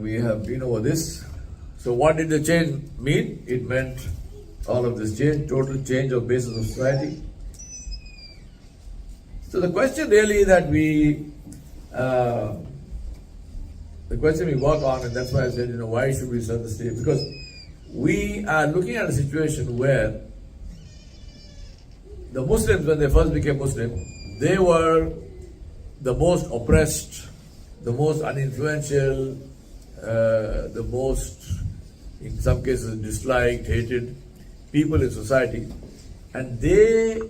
we have been over this. So what did the change mean? It meant all of this change, total change of basis of society. So the question really that the question we work on, and that's why I said, why should we serve the state? Because we are looking at a situation where the Muslims, when they first became Muslim, they were the most oppressed, the most uninfluential, the most, in some cases, disliked, hated people in society. And they,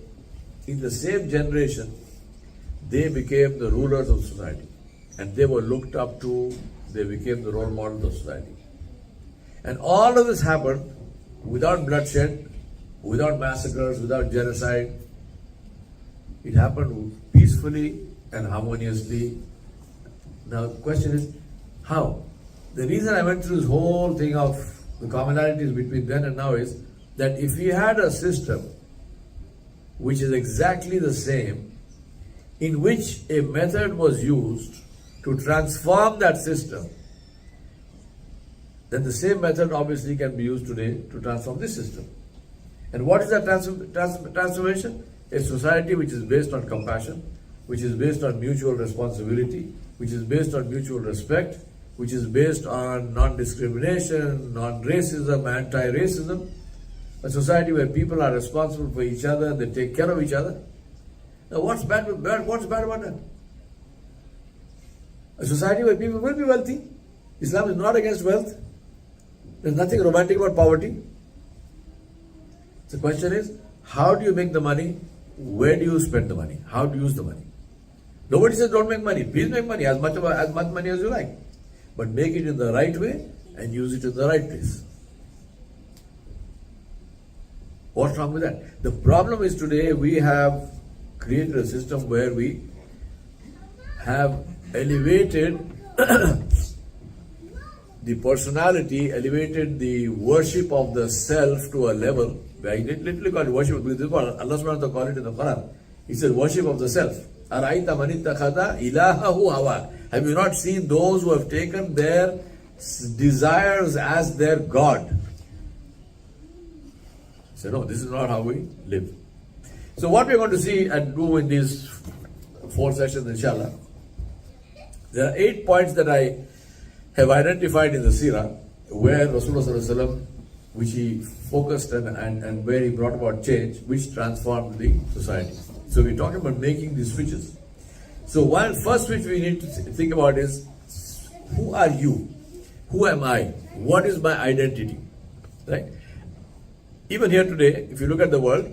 in the same generation, they became the rulers of society. And they were looked up to, they became the role models of society. And all of this happened without bloodshed, without massacres, without genocide. It happened peacefully and harmoniously. Now the question is, how? The reason I went through this whole thing of the commonalities between then and now is that if we had a system which is exactly the same, in which a method was used to transform that system, then the same method obviously can be used today to transform this system. And what is that transformation? A society which is based on compassion, which is based on mutual responsibility, which is based on mutual respect, which is based on non-discrimination, non-racism, anti-racism. A society where people are responsible for each other, they take care of each other. Now what's bad about that? A society where people will be wealthy. Islam is not against wealth. There's nothing romantic about poverty. The question is, how do you make the money? Where do you spend the money? How do you use the money? Nobody says don't make money. Please make money, as much money as you like. But make it in the right way and use it in the right place. What's wrong with that? The problem is today we have created a system where we have elevated the personality, elevated the worship of the self to a level where I literally call it worship. This is what Allah subhanahu wa ta'ala called it in the Quran. He said worship of the self. Araita man ittakhadha ilahahu hawa. Have you not seen those who have taken their desires as their God? So no, this is not how we live. So what we're going to see and do in these 4 sessions, inshallah, there are 8 points that I have identified in the Seerah where Rasulullah sallallahu alaihi wasallam, which he focused and where he brought about change, which transformed the society. So we're talking about making these switches. So one first switch we need to think about is, who are you? Who am I? What is my identity? Right? Even here today, if you look at the world,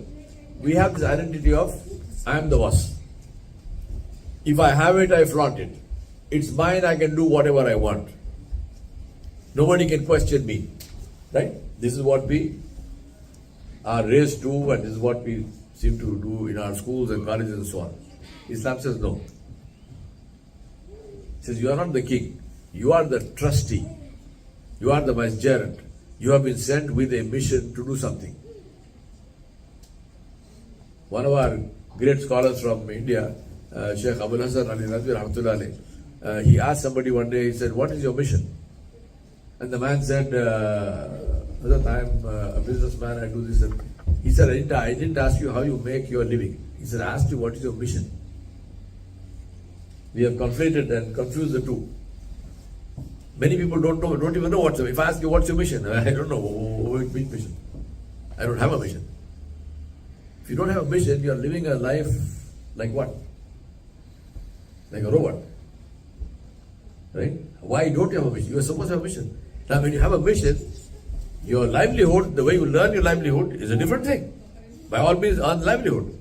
we have this identity of, I am the boss. If I have it, I flaunt it. It's mine, I can do whatever I want. Nobody can question me. Right? This is what we are raised to, and this is what we seem to do in our schools and colleges and so on. Islam says no. It says you are not the king. You are the trustee. You are the vicegerent. You have been sent with a mission to do something. One of our great scholars from India, Sheikh Abul Hasan Ali Nazmi Rahmatullah, he asked somebody one day, he said, what is your mission? And the man said, I am a businessman, I do this. He said, I didn't ask you how you make your living. He said, I asked you what is your mission. We have conflated and confused the two. Many people don't even know what's your mission. If I ask you what's your mission, I don't know which mission. I don't have a mission. If you don't have a mission, you are living a life like what? Like a robot. Right? Why don't you have a mission? You are supposed to have a mission. Now when you have a mission, your livelihood, the way you learn your livelihood is a different thing. By all means, earn livelihood.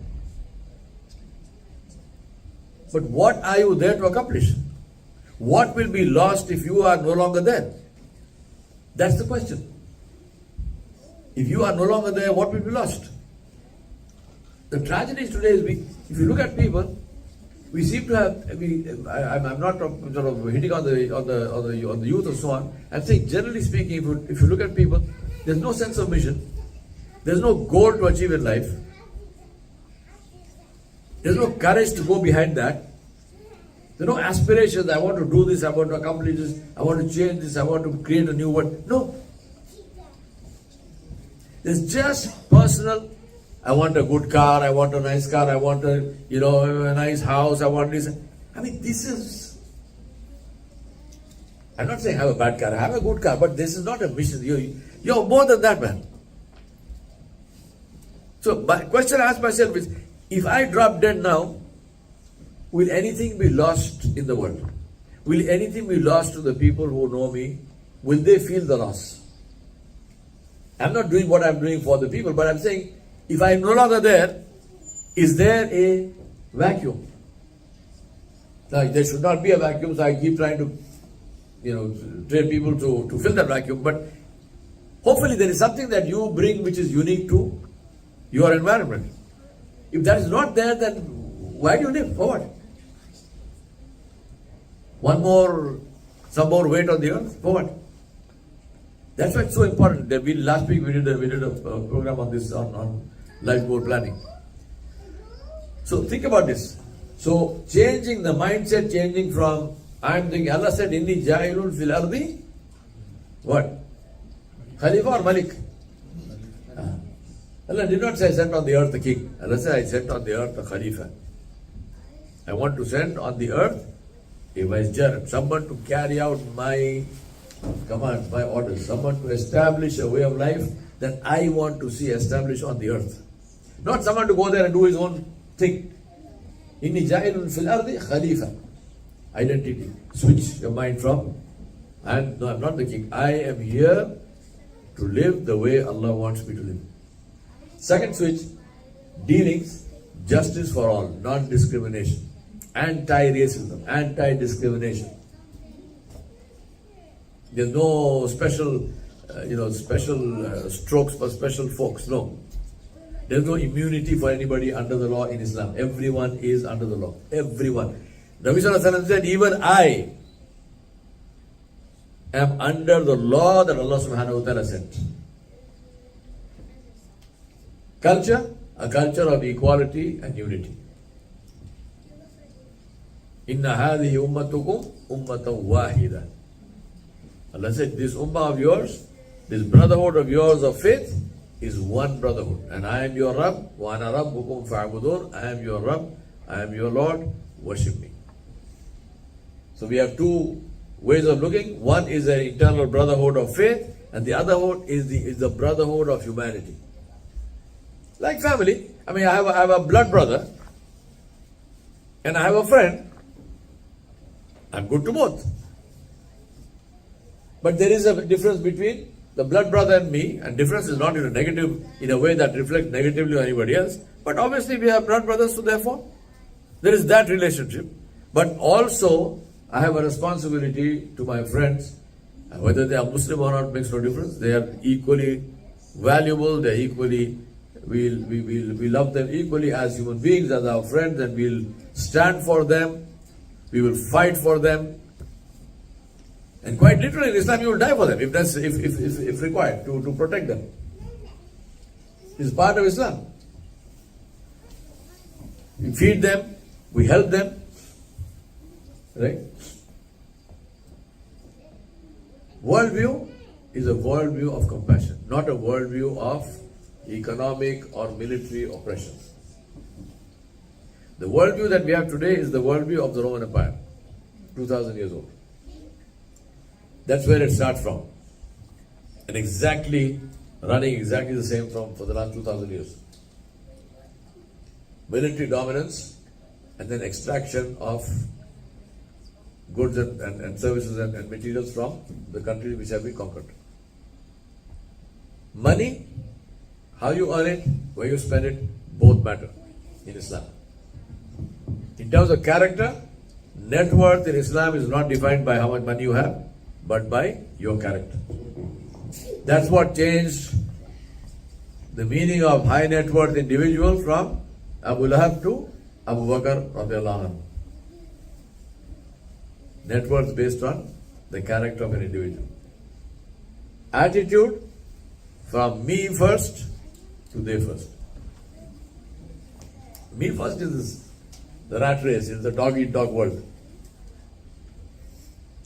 But what are you there to accomplish? What will be lost if you are no longer there? That's the question. If you are no longer there, what will be lost? The tragedy today is, if you look at people, we seem to have. I'm not sort of hitting on the youth and so on. I'm saying, generally speaking, if you look at people, there's no sense of mission. There's no goal to achieve in life. There's no courage to go behind that. There are no aspirations. I want to do this, I want to accomplish this, I want to change this, I want to create a new world. No. It's just personal. I want a good car, I want a nice car, I want a nice house, I want this. I mean, this is, I'm not saying have a bad car, have a good car, but this is not a mission. You're more than that, man. So my question I ask myself is, if I drop dead now, will anything be lost in the world? Will anything be lost to the people who know me? Will they feel the loss? I'm not doing what I'm doing for the people, but I'm saying, if I'm no longer there, is there a vacuum? Now, there should not be a vacuum, so I keep trying to, train people to fill that vacuum. But hopefully there is something that you bring which is unique to your environment. If that is not there, then why do you live? For what? Some more weight on the earth? For what? That's why it's so important. Last week we did a program on this, on lifeboat planning. So think about this. So changing the mindset, changing from, I'm thinking, Allah said, Inni ja'ilun fil ardi, what? Khalifa or Malik? Allah did not say I sent on the earth a king. Allah said I sent on the earth a Khalifa. I want to send on the earth a vicegerent, someone to carry out my commands, my orders, someone to establish a way of life that I want to see established on the earth. Not someone to go there and do his own thing. Inni ja'ilun fil ardi khalifa. Identity. Switch your mind from, I'm not the king. I am here to live the way Allah wants me to live. Second switch, dealings, justice for all, non-discrimination, anti-racism, anti-discrimination. There's no special strokes for special folks. No. There's no immunity for anybody under the law in Islam. Everyone is under the law. Everyone. Nabi Sallallahu Alaihi Wasallam said, even I am under the law that Allah Subhanahu Wa Ta'ala sent. Culture, a culture of equality and unity. Inna hadhihi ummatukum ummatan wahida. Allah said, this ummah of yours, this brotherhood of yours of faith is one brotherhood. And I am your Rabb, wa ana rabbukum fa'budun. I am your Rabb, I am your Lord, worship me. So we have two ways of looking. One is an eternal brotherhood of faith, and the other is the brotherhood of humanity. Like family. I mean, I have a blood brother, and I have a friend. I'm good to both. But there is a difference between the blood brother and me, and difference is not in a way that reflects negatively on anybody else. But obviously we have blood brothers, so therefore there is that relationship. But also I have a responsibility to my friends, whether they are Muslim or not makes no difference. They are equally valuable. They are equally, we love them equally as human beings, as our friends, and we'll stand for them. We will fight for them. And quite literally in Islam, you will die for them if required, to protect them. It's part of Islam. We feed them, we help them, right? Worldview is a worldview of compassion, not a worldview of economic or military oppression. The worldview that we have today is the worldview of the Roman Empire, 2000 years old. That's where it starts from. And running exactly the same for the last 2000 years. Military dominance, and then extraction of goods and services and materials from the countries which have been conquered. Money, how you earn it, where you spend it, both matter in Islam. In terms of character, net worth in Islam is not defined by how much money you have, but by your character. That's what changed the meaning of high net worth individual from Abu Lahab to Abu Bakr radiallahu anhu. Net worth based on the character of an individual. Attitude, from me first to they first. Me first is the rat race, it's the dog-eat-dog world.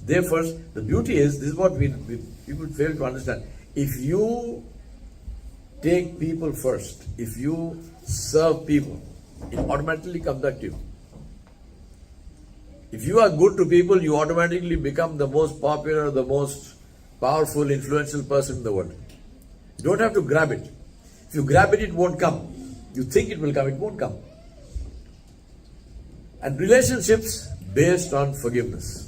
They first, the beauty is, this is what people fail to understand. If you take people first, if you serve people, it automatically comes back to you. If you are good to people, you automatically become the most popular, the most powerful, influential person in the world. You don't have to grab it. If you grab it, it won't come. You think it will come, it won't come. And relationships based on forgiveness.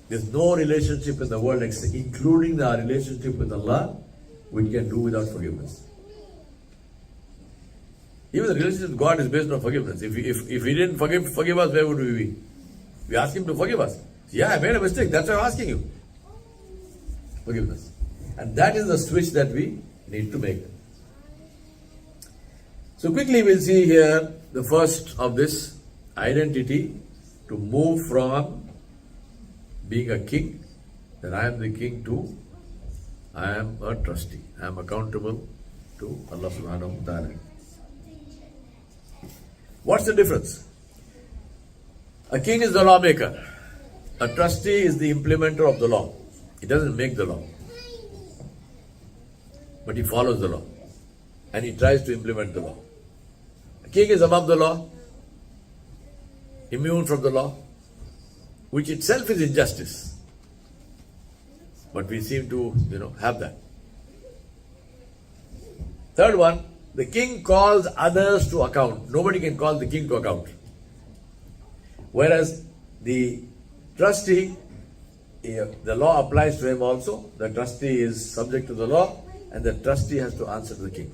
There's no relationship in the world, including our relationship with Allah, we can do without forgiveness. Even the relationship with God is based on forgiveness. If He didn't forgive us, where would we be? We ask Him to forgive us. Yeah, I made a mistake. That's why I'm asking you. Forgiveness. And that is the switch that we need to make. So quickly we'll see here the first of this identity to move from being a king, that I am the king, to I am a trustee. I am accountable to Allah subhanahu wa ta'ala. What's the difference? A king is the lawmaker. A trustee is the implementer of the law. He doesn't make the law, but he follows the law and he tries to implement the law. A king is above the law, immune from the law, which itself is injustice. But we seem to, have that. Third one, the king calls others to account. Nobody can call the king to account. Whereas the trustee, the law applies to him also. The trustee is subject to the law, and the trustee has to answer to the king.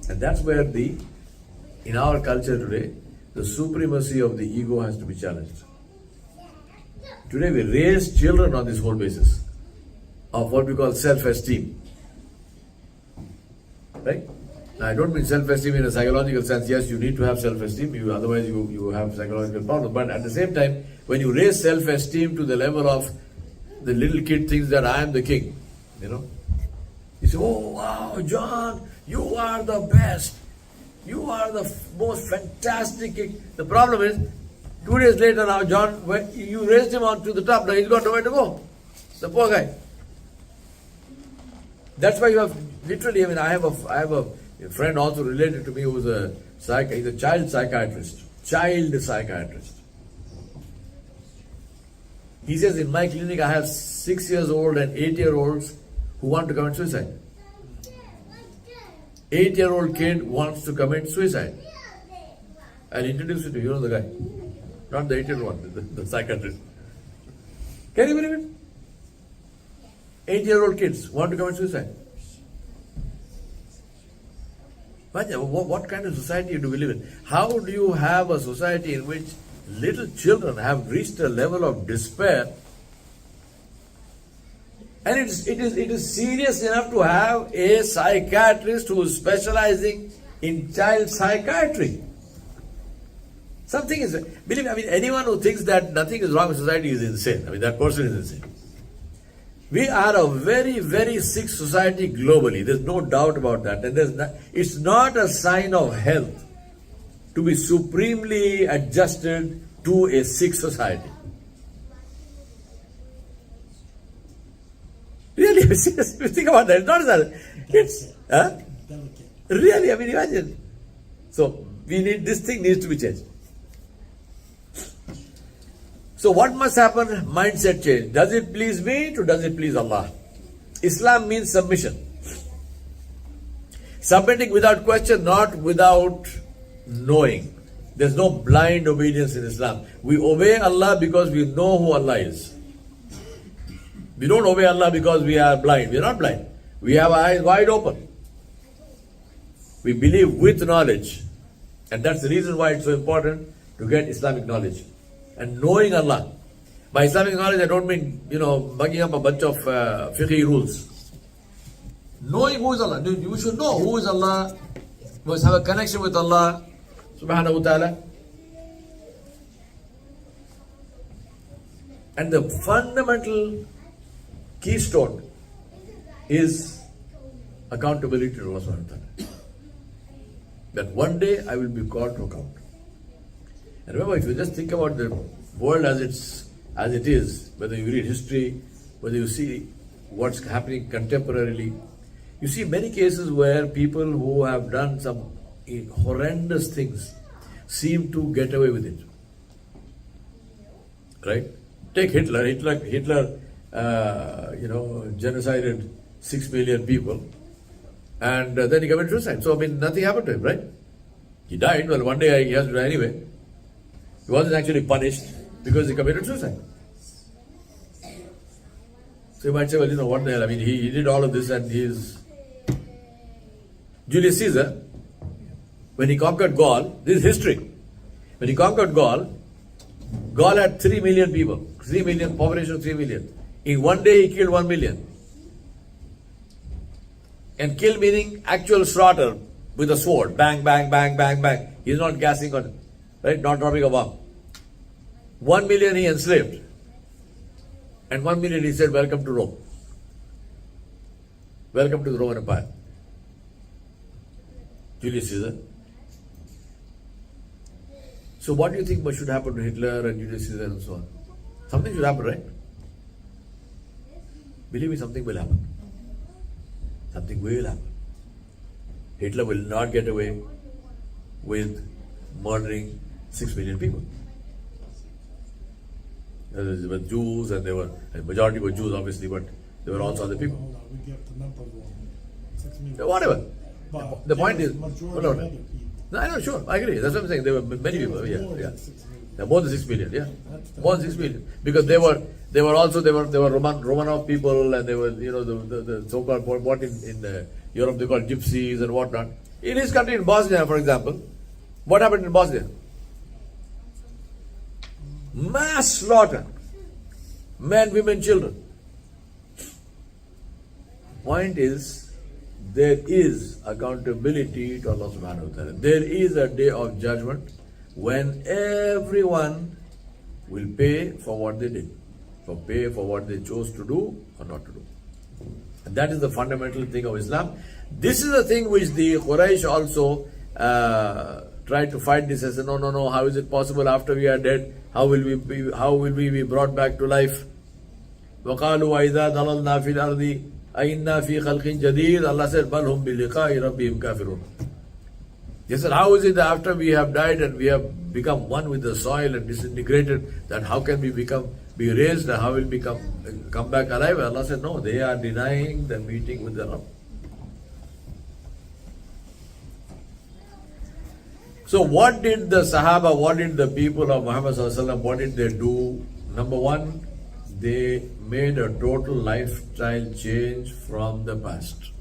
And that's where in our culture today, the supremacy of the ego has to be challenged. Today we raise children on this whole basis of what we call self-esteem. Right? Now, I don't mean self-esteem in a psychological sense. Yes, you need to have self-esteem, otherwise you have psychological problems. But at the same time, when you raise self-esteem to the level of the little kid thinks that I am the king, you say, oh wow, John, you are the best. You are the most fantastic king. The problem is, 2 days later now, John, when you raised him on to the top, now he's got nowhere to go. The poor guy. That's why you have literally, I have a friend also related to me who's he's a child psychiatrist. He says, in my clinic I have 6-year-old and 8-year-olds who want to commit suicide. 8-year-old kid wants to commit suicide. I'll introduce you to you, the guy. Not the 8-year-old one, the psychiatrist. Can you believe it? 8-year-old kids want to commit suicide. What kind of society do we live in? How do you have a society in which little children have reached a level of despair? And it is serious enough to have a psychiatrist who is specializing in child psychiatry. Something is, believe me, anyone who thinks that nothing is wrong with society is insane. That person is insane. We are a very, very sick society globally. There's no doubt about that. And it's not a sign of health to be supremely adjusted to a sick society. Really, seriously, think about that. It's not that. It's really, imagine. So this thing needs to be changed. So what must happen? Mindset change. Does it please me or does it please Allah? Islam means submission. Submitting without question, not without knowing. There's no blind obedience in Islam. We obey Allah because we know who Allah is. We don't obey Allah because we are blind. We are not blind. We have our eyes wide open. We believe with knowledge. And that's the reason why it's so important to get Islamic knowledge. And knowing Allah. By Islamic knowledge, I don't mean, mugging up a bunch of fiqh rules. Knowing who is Allah. You should know who is Allah. You must have a connection with Allah subhanahu wa ta'ala. And the fundamental keystone is accountability to Allah subhanahu wa ta'ala. That one day I will be called to account. And remember, if you just think about the world as it is, whether you read history, whether you see what's happening contemporarily, you see many cases where people who have done some horrendous things seem to get away with it. Right? Take Hitler. Hitler, genocided 6 million people, and then he committed suicide. So, I mean, nothing happened to him, right? He died. Well, one day he has to die anyway. He wasn't actually punished because he committed suicide. So you might say, well, what the hell? I mean, he did all of this, and he's Julius Caesar, when he conquered Gaul, this is history. When he conquered Gaul had 3 million people, 3 million, population of 3 million. In one day he killed 1 million. And kill meaning actual slaughter with a sword. Bang, bang, bang, bang, bang. He's not gassing on it, right? Not dropping a bomb. 1 million he enslaved. And 1 million he said, welcome to Rome. Welcome to the Roman Empire. Julius Caesar. So what do you think should happen to Hitler and Julius Caesar and so on? Something should happen, right? Believe me, something will happen. Something will happen. Hitler will not get away with murdering 6 million people. There were Jews, and the majority were Jews, obviously, but there were also other people. We get the number wrong. 6 million. Whatever. But The point is, majority of other people. no, I know, sure, I agree. That's what I'm saying. There were many people. Yeah, More yeah. than 6 million. More than 6 million. Yeah, That's the- more than 6 million. Because they were Romanov people, and they were the so-called what in Europe they call gypsies and whatnot. In his country, in Bosnia, for example, what happened in Bosnia? Mass slaughter. Men, women, children. Point is, there is accountability to Allah subhanahu wa ta'ala. There is a day of judgment when everyone will pay for what they did, pay for what they chose to do or not to do. And that is the fundamental thing of Islam. This is the thing which the Quraysh also tried to fight this and said, no, how is it possible after we are dead? How will we be brought back to life? وَقَالُوا وَإِذَا ضَلَلْنَا فِي الْأَرْضِ أَإِنَّا فِي خَلْقٍ جَدِيدٍ. Allah said, بَلْ هُمْ بِلِقَاءِ رَبِّهِمْ كَافِرُونَ. They said, how is it that after we have died and we have become one with the soil and disintegrated, that how can we be raised, and how will we come back alive? Allah said, no, they are denying the meeting with the Rabb. So what did the Sahaba, what did the people of Muhammad Sallallahu Alaihi Wasallam, what did they do? Number one, they made a total lifestyle change from the past.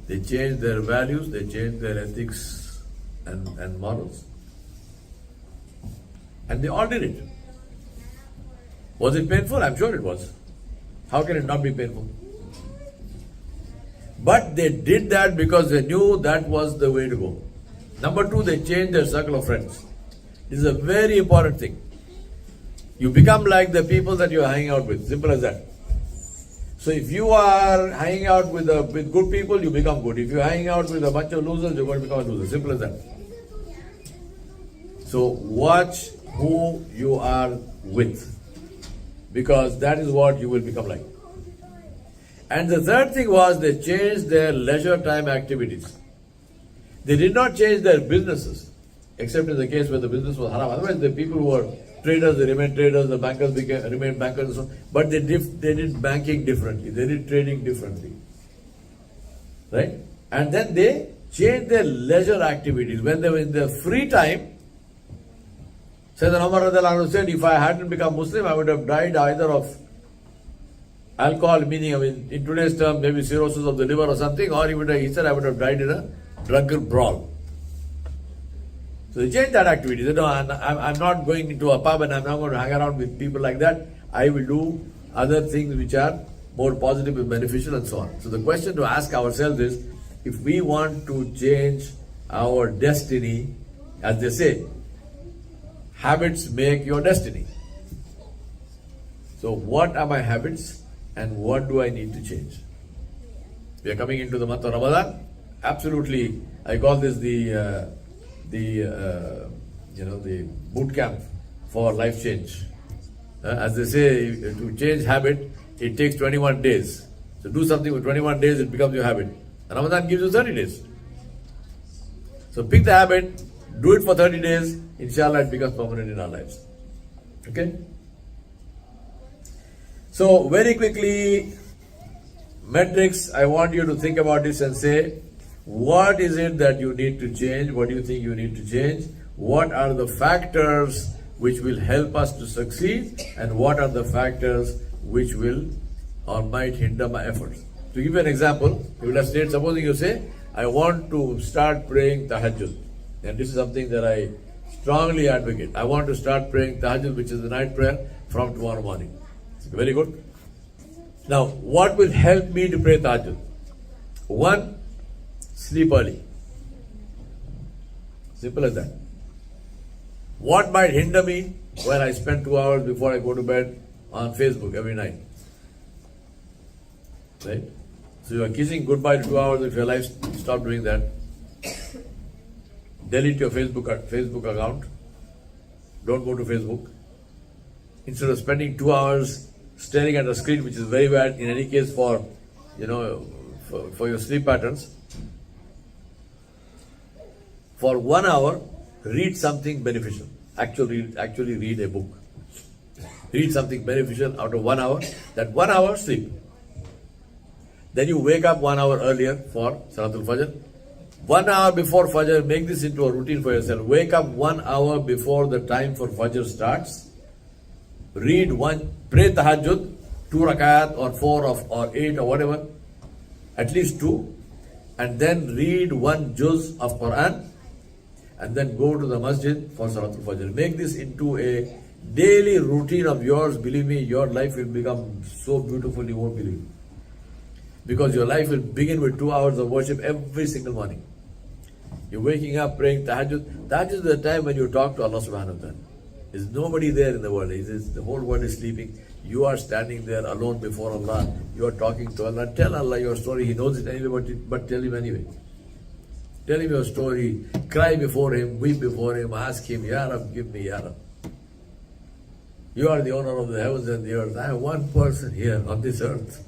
They changed their values, they changed their ethics and morals. And they all did it. Was it painful? I'm sure it was. How can it not be painful? But they did that because they knew that was the way to go. Number two, they changed their circle of friends. This is a very important thing. You become like the people that you are hanging out with. Simple as that. So if you are hanging out with good people, you become good. If you are hanging out with a bunch of losers, you're going to become a loser. Simple as that. So watch who you are with, because that is what you will become like. And the third thing was, they changed their leisure time activities. They did not change their businesses, except in the case where the business was haram. Otherwise, the people who were traders, they remained traders, the bankers remained bankers and so on. But they did banking differently, they did trading differently. Right? And then they changed their leisure activities. When they were in their free time, Sayyidina Umar radiallahu anhu said, if I hadn't become Muslim, I would have died either of alcohol, meaning, in today's term, maybe cirrhosis of the liver or something, or he said, I would have died in a drunken brawl. So they changed that activity. They said, no, I'm not going into a pub and I'm not going to hang around with people like that. I will do other things which are more positive and beneficial and so on. So the question to ask ourselves is, if we want to change our destiny, as they say, habits make your destiny. So what are my habits and what do I need to change? We are coming into the month of Ramadan. Absolutely, I call this the boot camp for life change. As they say, to change habit, it takes 21 days. So do something for 21 days, it becomes your habit. Ramadan gives you 30 days. So pick the habit, do it for 30 days, inshallah it becomes permanent in our lives. Okay? So very quickly, metrics, I want you to think about this and say, what is it that you need to change? What do you think you need to change? What are the factors which will help us to succeed? And what are the factors which will or might hinder my efforts? To give you an example, you will have said, supposing you say, I want to start praying tahajjud. And this is something that I strongly advocate. I want to start praying tahajjud, which is the night prayer, from tomorrow morning. Very good. Now, what will help me to pray tahajjud? One, sleep early. Simple as that. What might hinder me when I spend 2 hours before I go to bed on Facebook every night? Right? So you are kissing goodbye to 2 hours of your life. Stop doing that. Delete your Facebook account. Don't go to Facebook. Instead of spending 2 hours staring at a screen, which is very bad in any case for your sleep patterns, for 1 hour, read something beneficial. Actually read a book. Read something beneficial out of 1 hour. That 1 hour sleep. Then you wake up 1 hour earlier for Salatul Fajr. 1 hour before Fajr, make this into a routine for yourself. Wake up 1 hour before the time for Fajr starts. Pray tahajjud, 2 rakat or 4 or 8 or whatever, at least 2, and then read 1 juz of Quran, and then go to the masjid for Salatul Fajr. Make this into a daily routine of yours. Believe me, your life will become so beautiful you won't believe. Because your life will begin with 2 hours of worship every single morning. You're waking up, praying tahajjud. Tahajjud is the time when you talk to Allah subhanahu wa ta'ala. There's nobody there in the world. The whole world is sleeping. You are standing there alone before Allah. You are talking to Allah. Tell Allah your story. He knows it anyway, but tell Him anyway. Tell Him your story. Cry before Him. Weep before Him. Ask Him, Ya Rab, give me, Ya Rab. You are the owner of the heavens and the earth. I have one person here on this earth.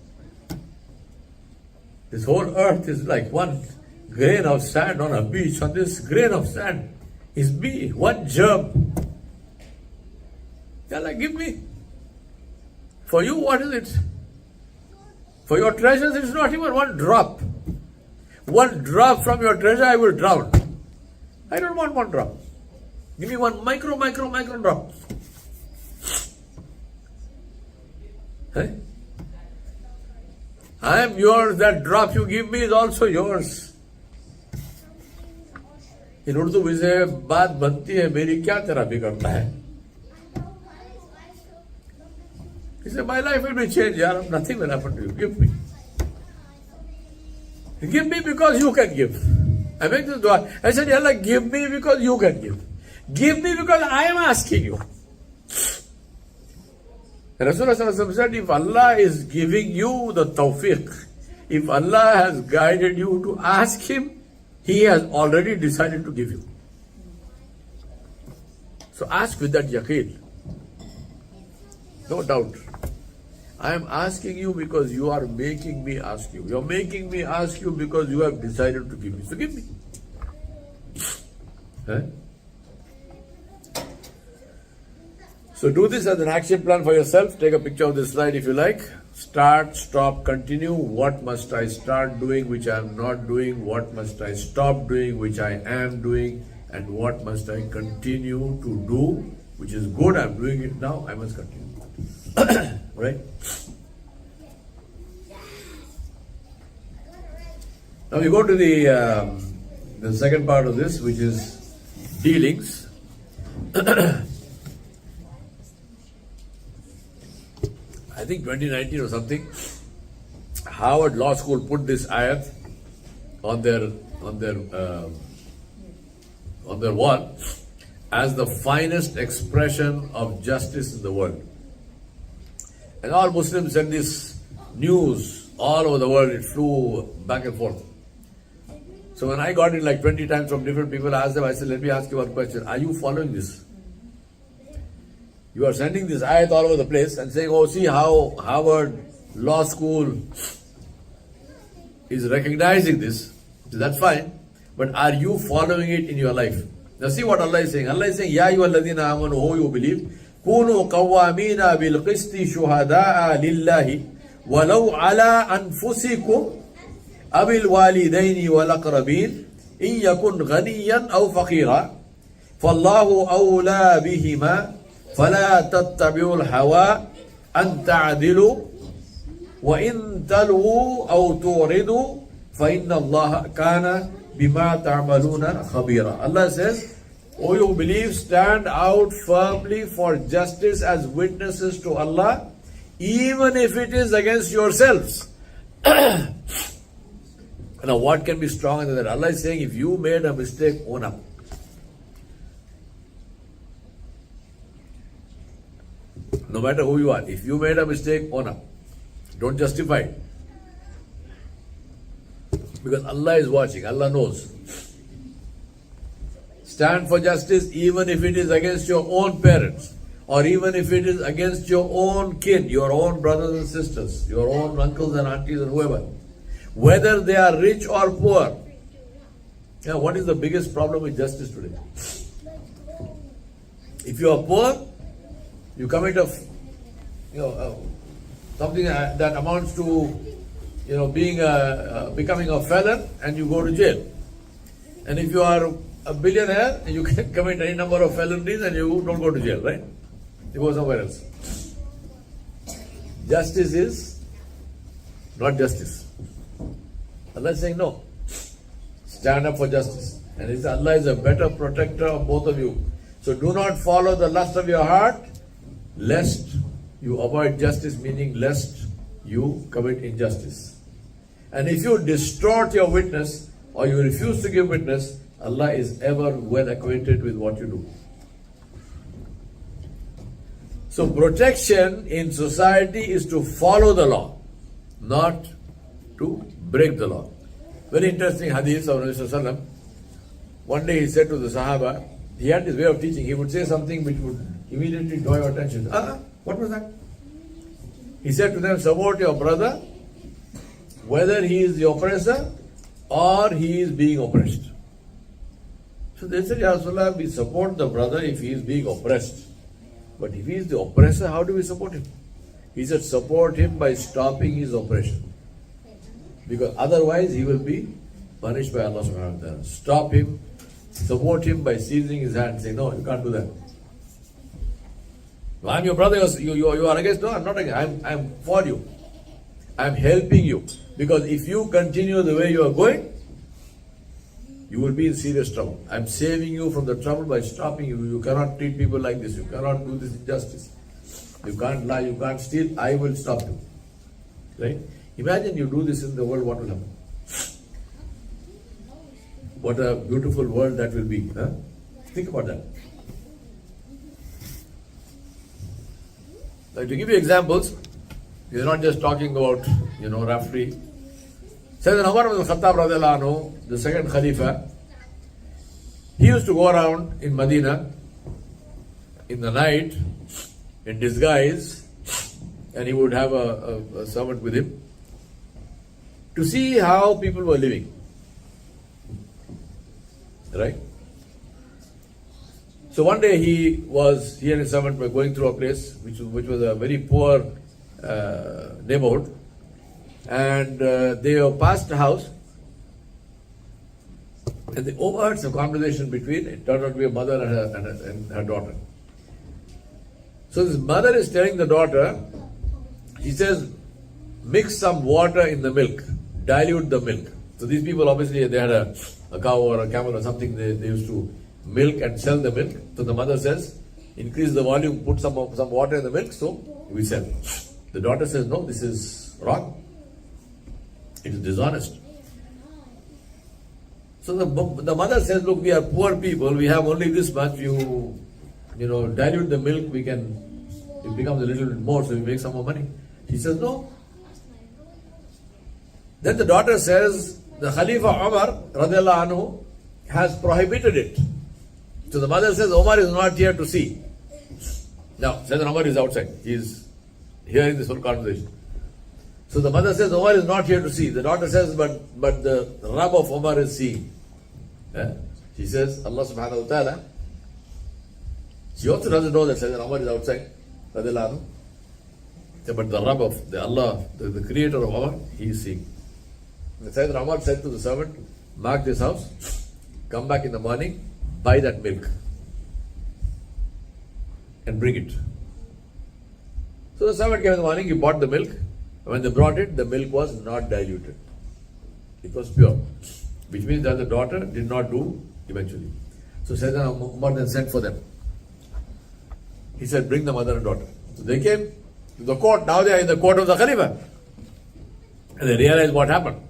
This whole earth is like one grain of sand on a beach. On this grain of sand is me, one germ. Allah, give me. For you, what is it? For your treasures, it's not even one drop. One drop from your treasure, I will drown. I don't want one drop. Give me one micro drop. Hey? I am yours. That drop you give me is also yours. In Urdu में से बात बनती है, मेरी क्या तेरा बिगड़ता है? He said, my life will be changed, yaar. Nothing will happen to you. Give me. Give me because you can give. I make this dua. I said, Allah, give me because you can give. Give me because I am asking you. Rasulullah said, if Allah is giving you the tawfiq, if Allah has guided you to ask Him, He has already decided to give you. So ask with that yaqeen. No doubt. I am asking you because you are making me ask you. You are making me ask you because you have decided to give me. So give me. Huh? So do this as an action plan for yourself. Take a picture of this slide if you like. Start, stop, continue. What must I start doing which I am not doing? What must I stop doing which I am doing? And what must I continue to do which is good? I am doing it now. I must continue. Right? Now we go to the second part of this, which is dealings. I think 2019 or something, Harvard Law School put this ayat on their wall as the finest expression of justice in the world. And all Muslims sent this news all over the world. It flew back and forth. So when I got it like 20 times from different people, I asked them, I said, let me ask you one question. Are you following this? You are sending this ayat all over the place and saying, oh, see how Harvard Law School is recognizing this. So that's fine. But are you following it in your life? Now see what Allah is saying. Allah is saying, Ya ayyuhalladhina amanu, oh you believe, kunu qawwamina bil qisti shuhada'a lillahi walau ala anfusikum abil walidaini wal aqrabin in yakun ghaniyan aw faqira fallahu awla bihima fala tattabi'ul hawa an ta'dilu wa in talwu aw turidu fa inna Allah kana bima ta'maluna khabira. Allah says, O you believe, stand out firmly for justice as witnesses to Allah, even if it is against yourselves. Now what can be stronger than that? Allah is saying, if you made a mistake, own up. No matter who you are, if you made a mistake, own up. Don't justify it. Because Allah is watching, Allah knows. Stand for justice even if it is against your own parents, or even if it is against your own kin, your own brothers and sisters, your own uncles and aunties and whoever. Whether they are rich or poor. Now, what is the biggest problem with justice today? If you are poor, you commit something that amounts to becoming a felon, and you go to jail. And if you are a billionaire, you can commit any number of felonies and you don't go to jail, right? You go somewhere else. Justice is not justice. Allah is saying no. Stand up for justice. And He says Allah is a better protector of both of you. So do not follow the lust of your heart, lest you avoid justice, meaning lest you commit injustice. And if you distort your witness or you refuse to give witness, Allah is ever well acquainted with what you do. So protection in society is to follow the law, not to break the law. Very interesting hadith of Nabi Sallallahu Alaihi Wasallam. One day he said to the Sahaba, he had this way of teaching, he would say something which would immediately draw your attention. What was that? He said to them, support your brother, whether he is the oppressor or he is being oppressed. So they said, Ya Rasulullah, we support the brother if he is being oppressed. But if he is the oppressor, how do we support him? He said, support him by stopping his oppression. Because otherwise he will be punished by Allah subhanahu wa ta'ala. Stop him, support him by seizing his hand, say, no, you can't do that. I'm your brother, you are against? No, I'm not against. I'm for you. I'm helping you. Because if you continue the way you are going, you will be in serious trouble. I'm saving you from the trouble by stopping you. You cannot treat people like this. You cannot do this injustice. You can't lie, you can't steal. I will stop you. Right? Imagine you do this in the world, what will happen? What a beautiful world that will be. Huh? Think about that. Like to give you examples, we're not just talking about, roughly. Sayyidina Umar ibn al-Khattab radiallahu anhu, the second Khalifa, he used to go around in Medina in the night in disguise, and he would have a servant with him to see how people were living. Right? So one day he and his servant were going through a place which was a very poor neighborhood, and they passed a house, and they overheard some conversation between, it turned out to be a mother and her daughter. So this mother is telling the daughter, she says, mix some water in the milk, dilute the milk. So these people obviously, they had a cow or a camel or something, they used to milk and sell the milk. So the mother says, increase the volume, put some water in the milk, so we sell. The daughter says, no, this is wrong. It is dishonest. So the mother says, look, we are poor people, we have only this much, you dilute the milk, it becomes a little bit more, so we make some more money. He says, no. Then the daughter says, the Khalifa Umar radiallahu anhu has prohibited it. So the mother says, Umar is not here to see. Now, Sayyidina Umar is outside. He is hearing this whole conversation. So the mother says, Umar is not here to see. The daughter says, but the Rabb of Umar is seeing. She says, Allah subhanahu wa ta'ala. She also doesn't know that Sayyidina Umar is outside. Radiallahu anhu. But the Rabb of the Allah, the creator of Umar, he is seeing. The Sayyidina Umar said to the servant, mark this house, come back in the morning, buy that milk and bring it. So the servant came in the morning, he bought the milk. When they brought it, the milk was not diluted. It was pure. Which means that the daughter did not do eventually. So Sayyidina Umar then sent for them. He said, bring the mother and daughter. So they came to the court. Now they are in the court of the Khalifa. And they realized what happened.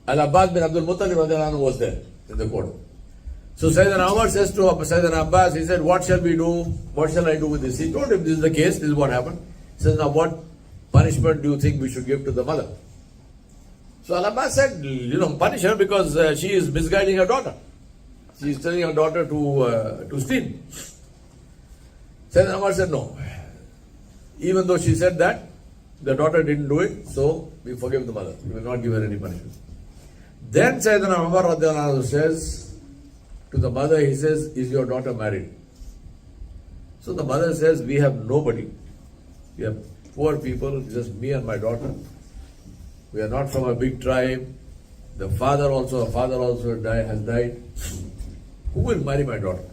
Al-Abbas bin Abdul Muttalib was there in the court. So Sayyidina Umar says to Sayyidina Abbas, he said, what shall we do? What shall I do with this? He told him, this is the case, this is what happened. He says, now what punishment do you think we should give to the mother? So Al-Abbas said, punish her because she is misguiding her daughter. She is telling her daughter to steal. Sayyidina Umar said, no. Even though she said that, the daughter didn't do it, so we forgive the mother. We will not give her any punishment. Then Sayyidina Umar radiallahu anhu says to the mother, he says, is your daughter married? So the mother says, we have nobody. We have poor people, just me and my daughter. We are not from a big tribe. The father also has died. Who will marry my daughter?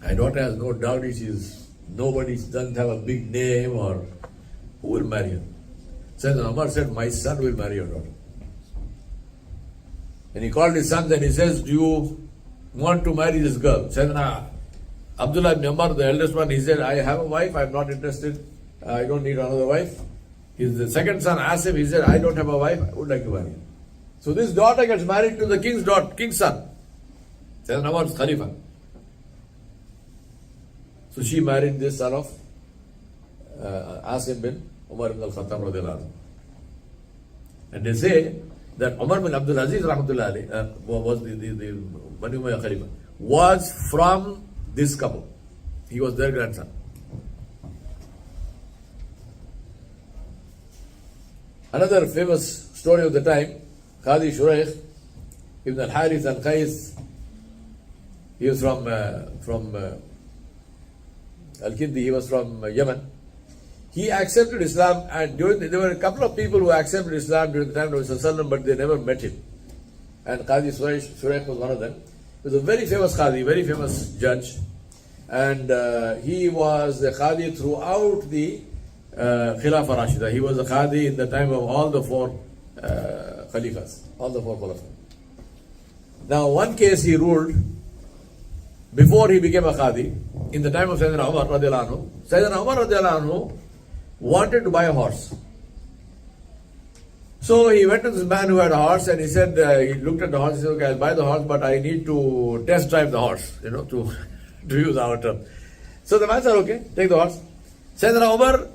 My daughter has no dowry, nobody doesn't have a big name, or who will marry her? Sayyidina Umar said, my son will marry your daughter. And he called his sons and he says, do you want to marry this girl? Sayyidina Abdullah ibn Umar, the eldest one, he said, I have a wife, I am not interested, I don't need another wife. The second son, Asif, he said, I don't have a wife, I would like to marry her. So this daughter gets married to the king's son. Sayyidina Umar is Khalifa. So she married this son of Asif bin Umar ibn al-Khattab radiallahu anhu. And they say that Umar bin Abdul Aziz rahmatullahi alayhi, was the Bani Umayyah Khalifa, was from this couple. He was their grandson. Another famous story of the time, Qadi Shuraih ibn al-Harith al-Qais, he was from Al-Kindi, he was from Yemen. He accepted Islam, and there were a couple of people who accepted Islam during the time of Rasulullah, but they never met him. And Qadi Shuraih was one of them. He was a very famous Qadi, very famous judge. And he was the Qadi throughout the Khilafah Rashida. He was a Qadi in the time of all the four Khalifas, all the four Khalifas. Now, one case he ruled before he became a Qadi, in the time of Sayyidina Umar radiallahu anhu. Sayyidina Umar radiallahu anhu wanted to buy a horse. So he went to this man who had a horse and he said, he looked at the horse, he said, okay, I'll buy the horse, but I need to test drive the horse, to use our term. So the man said, okay, take the horse. Sayyidina Umar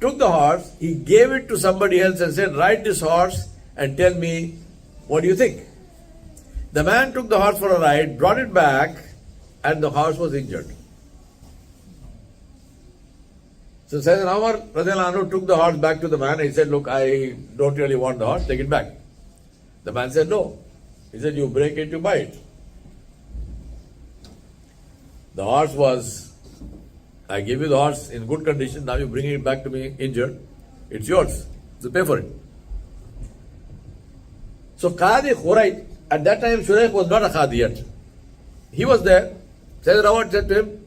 took the horse, he gave it to somebody else and said, ride this horse and tell me, what do you think? The man took the horse for a ride, brought it back, and the horse was injured. So Sayyidina Umar radiallahu anhu took the horse back to the man and he said, look, I don't really want the horse, take it back. The man said, no. He said, you break it, you buy it. The horse was, I gave you the horse in good condition, now you bring it back to me injured, it's yours, so pay for it. So Qadi Khurayd, at that time Shuraih was not a Qadi yet. He was there. Sayyidina Umar said to him,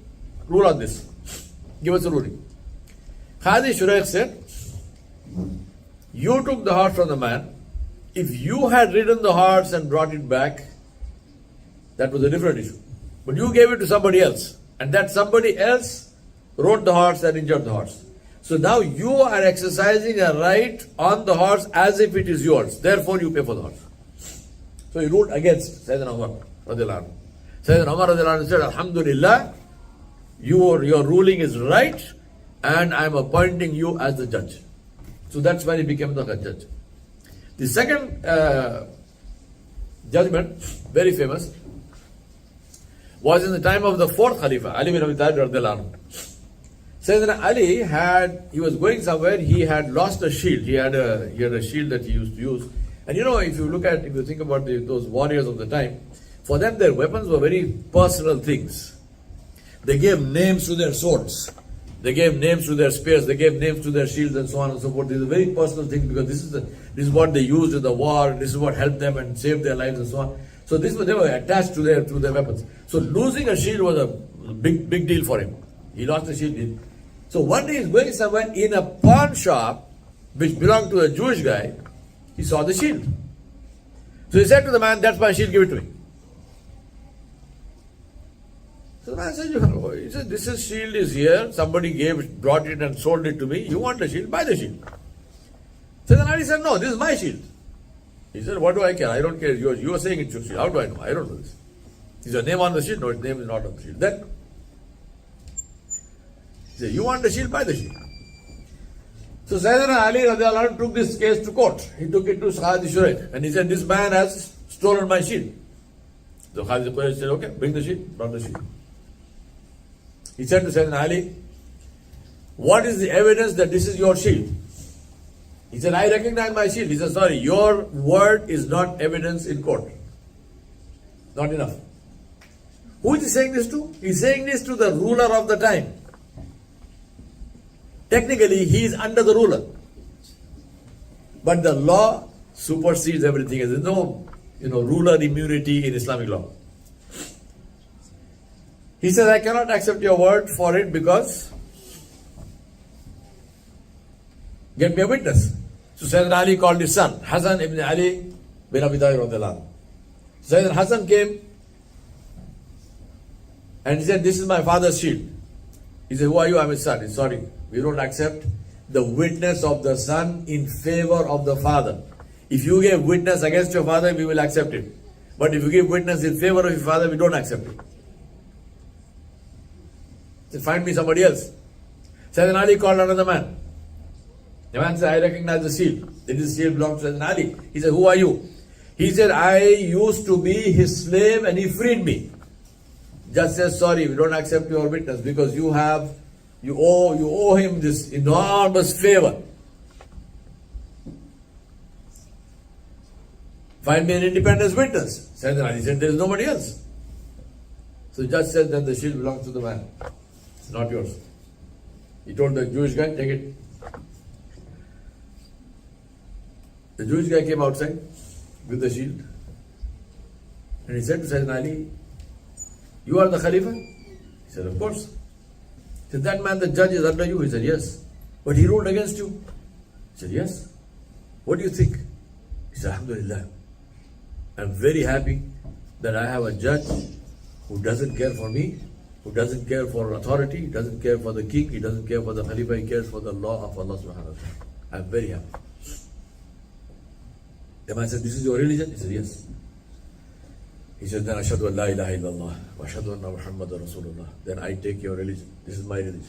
rule on this, give us a ruling. Qadi Shuraih said, you took the horse from the man. If you had ridden the horse and brought it back, that was a different issue. But you gave it to somebody else. And that somebody else rode the horse and injured the horse. So now you are exercising a right on the horse as if it is yours. Therefore you pay for the horse. So he ruled against Sayyidina Umar radiallahu anhu. Sayyidina Umar radiallahu anhu said, Alhamdulillah, your ruling is right, and I am appointing you as the judge. So that's when he became the judge. The second judgment, very famous, was in the time of the fourth Khalifa, Ali bin Abi Talib radiallahu anhu. Sayyidina Ali he was going somewhere, he had lost a shield. He had a shield that he used to use. And you know, if you think about those warriors of the time, for them their weapons were very personal things. They gave names to their swords. They gave names to their spears. They gave names to their shields and so on and so forth. These are very personal things because this is what they used in the war. This is what helped them and saved their lives and so on. So they were attached to their weapons. So losing a shield was a big deal for him. He lost the shield. So one day he's going somewhere in a pawn shop which belonged to a Jewish guy. He saw the shield. So he said to the man, "That's my shield, give it to me." So the man said, "This shield is here. Somebody brought it and sold it to me. You want the shield? Buy the shield." So then Ali said, "No, this is my shield." He said, "What do I care? I don't care. You are saying it's your shield. How do I know? I don't know this. Is your name on the shield? No, its name is not on the shield." Then he said, "You want the shield? Buy the shield." So Sayyidina Ali radiallahu anhu took this case to court. He took it to Khalid Shuraik and he said, "This man has stolen my shield." So Khalid Shuraik said, "Okay, bring the shield." Brought the shield. He said to Sayyidina Ali, "What is the evidence that this is your shield?" He said, "I recognize my shield." He said, "Sorry, your word is not evidence in court. Not enough." Who is he saying this to? He's saying this to the ruler of the time. Technically, he is under the ruler. But the law supersedes everything. There is no ruler immunity in Islamic law. He says, "I cannot accept your word for it because get me a witness." So Sayyidina Ali called his son, Hassan ibn Ali bin Abi Talib radiallahu anhu. Sayyidina Hassan came and he said, "This is my father's shield." He said, "Who are you?" "I'm his son." He said, "Sorry, we don't accept the witness of the son in favor of the father. If you give witness against your father, we will accept it. But if you give witness in favor of your father, we don't accept it." He said, "Find me somebody else." Sayyidina Ali called another man. The man said, "I recognize the shield. This shield belongs to Sayyidina Ali." He said, "Who are you?" He said, "I used to be his slave and he freed me." Judge says, "Sorry, we don't accept your witness because you owe him this enormous favor. Find me an independent witness." Sayyidina Ali said, "There is nobody else." So the judge said, "Then the shield belongs to the man. It's not yours." He told the Jewish guy, "Take it." The Jewish guy came outside with the shield and he said to Sayyidina Ali, "You are the Khalifa?" He said, "Of course." He said, "That man, the judge, is under you?" He said, "Yes." "But he ruled against you?" He said, "Yes." "What do you think?" He said, "Alhamdulillah, I'm very happy that I have a judge who doesn't care for me, who doesn't care for authority, he doesn't care for the king, he doesn't care for the Khalifa, he cares for the law of Allah subhanahu wa ta'ala. I'm very happy." The man said, "This is your religion?" He said, "Yes." He said, "Then Ashhadu an la ilaha illallah wa ashhadu anna Muhammadan Rasulullah. Then I take your religion. This is my religion."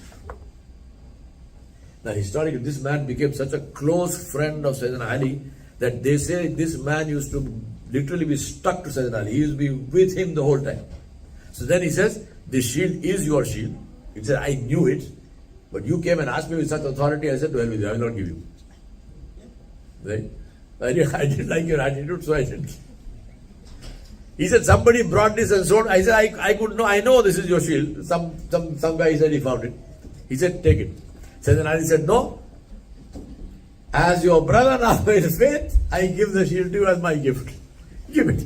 Now historically, this man became such a close friend of Sayyidina Ali that they say this man used to literally be stuck to Sayyidina Ali. He used to be with him the whole time. So then he says, "This shield is your shield." He said, "I knew it, but you came and asked me with such authority." I said, "To hell with you, I will not give you." Right? I didn't like your attitude, so I didn't. He said, "Somebody brought this and sold." I said, I could know. I know this is your shield. Some guy said he found it. He said, "Take it." Sayyidina Ali said, "No. As your brother now in faith, I give the shield to you as my gift. Give it."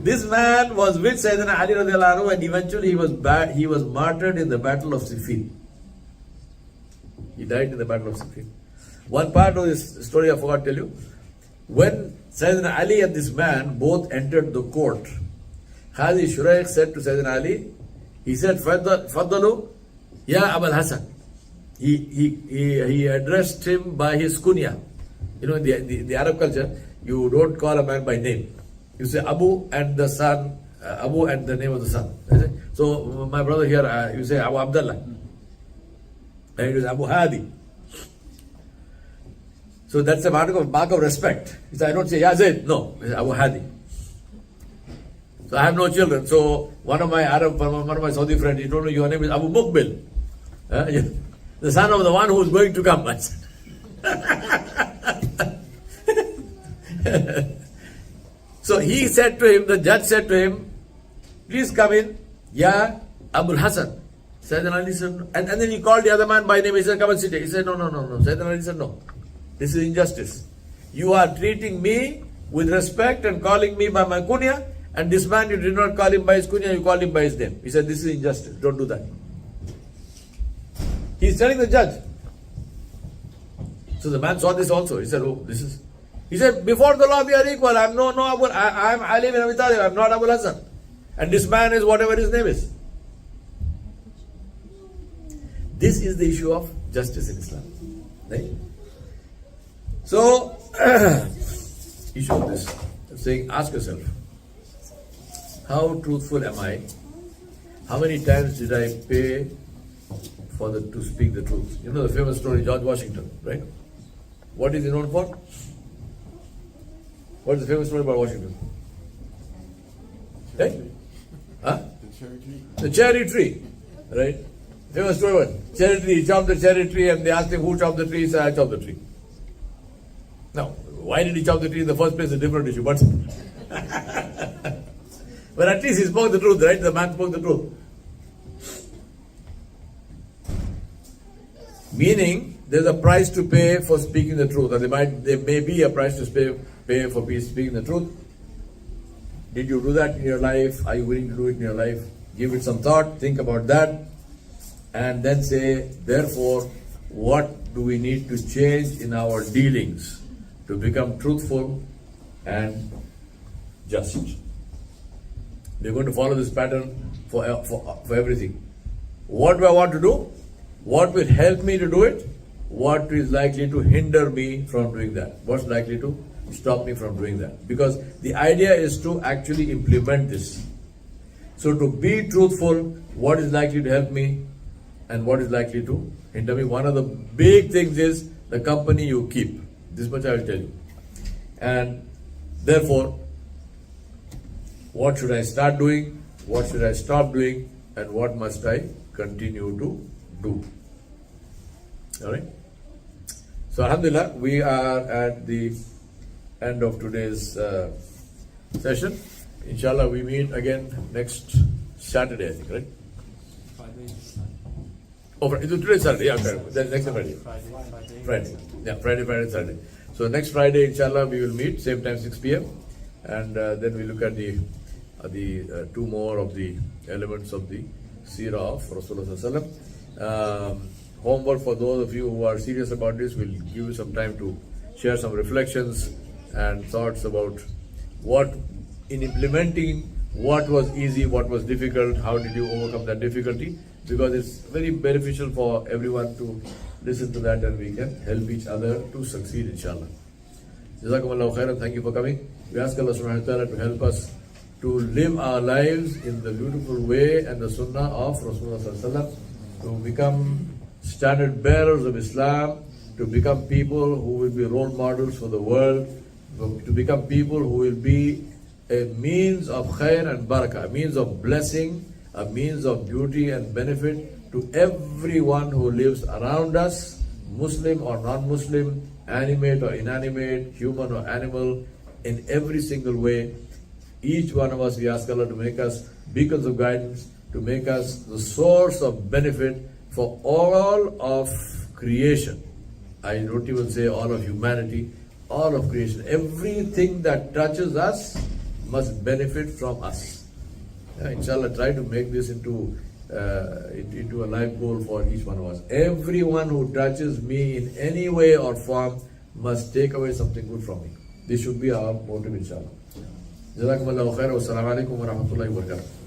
This man was with Sayyidina Ali radiallahu anhu, and eventually he was martyred in the battle of Siffin. He died in the battle of Siffin. One part of this story I forgot to tell you. When Sayyidina Ali and this man both entered the court, Khalid Shuraik said to Sayyidina Ali, he said, "Faddalu, ya Abul Hasan." He addressed him by his kunya. You know, in the Arab culture, you don't call a man by name. You say Abu and the son, Abu and the name of the son. So my brother here, you say Abu Abdullah. And it is Abu Hadi. So that's a mark of respect. He said, "I don't say Ya Zaid." No, it's Abu Hadi. So So I have no children. So one of my Saudi friends, he told me, your name is Abu Mukbil. The son of the one who is going to come. I said. So he said to him, the judge said to him, please come in. Yeah, Abul Hassan. Sayyidina Ali said, no. And then he called the other man by name. He said, come and sit here. He said, no. Sayyidina Ali said, no. This is injustice. You are treating me with respect and calling me by my kunya, and this man, you did not call him by his kunya, you called him by his name. He said, this is injustice. Don't do that. He's telling the judge. So the man saw this also. He said, oh, this is... He said, before the law we are equal. I'm I'm Ali bin Abi Talib. I'm not Abu Hassan. And this man is whatever his name is. This is the issue of justice in Islam. Right? So, issue of this, saying, ask yourself, how truthful am I? How many times did I pay to speak the truth? You know the famous story, George Washington, right? What is he known for? What is the famous story about Washington? Hey? Huh? The cherry tree, right? Famous story what? Cherry tree, he chopped the cherry tree and they asked him who chopped the tree, he said, I chopped the tree. Now, why did he chop the tree in the first place is a different issue, but but at least he spoke the truth, right? The man spoke the truth. Meaning, there's a price to pay for speaking the truth, or there may be a price to pay for speaking the truth. Did you do that in your life? Are you willing to do it in your life? Give it some thought, think about that, and then say, therefore, what do we need to change in our dealings to become truthful and just? We're going to follow this pattern for everything. What do I want to do? What will help me to do it? What is likely to hinder me from doing that? What's likely to stop me from doing that? Because the idea is to actually implement this. So to be truthful, what is likely to help me and what is likely to hinder me? One of the big things is the company you keep. This much I will tell you. And therefore, what should I start doing? What should I stop doing? And what must I continue to do? Alright? So Alhamdulillah, we are at the end of today's session. Inshallah, we meet again next Saturday, I think, right? Today's Saturday, yeah, correct. Then next Friday. Friday. Yeah, Friday, Saturday. So next Friday, inshallah, we will meet, same time, 6 p.m. And then we look at the two more of the elements of the Seerah of Rasulullah Sallallahu Alaihi Wasallam. Homework for those of you who are serious about this, we'll give you some time to share some reflections and thoughts about what, in implementing, what was easy, what was difficult, how did you overcome that difficulty, because it's very beneficial for everyone to listen to that and we can help each other to succeed, inshallah. Jazakumullahu khairan, thank you for coming. We ask Allah subhanahu wa ta'ala to help us to live our lives in the beautiful way and the sunnah of Rasulullah sallallahu alaihi wasallam, to become standard bearers of Islam, to become people who will be role models for the world, to become people who will be a means of khair and barakah, a means of blessing, a means of beauty and benefit to everyone who lives around us, Muslim or non-Muslim, animate or inanimate, human or animal, in every single way. Each one of us, we ask Allah to make us beacons of guidance, to make us the source of benefit for all of creation. I don't even say all of humanity, all of creation. Everything that touches us must benefit from us. Inshallah, try to make this into a life goal for each one of us. Everyone who touches me in any way or form must take away something good from me. This should be our motive, inshallah. Jazakumullahu khairan. Wassalamu alaikum wa rahmatullahi wa barakatuh.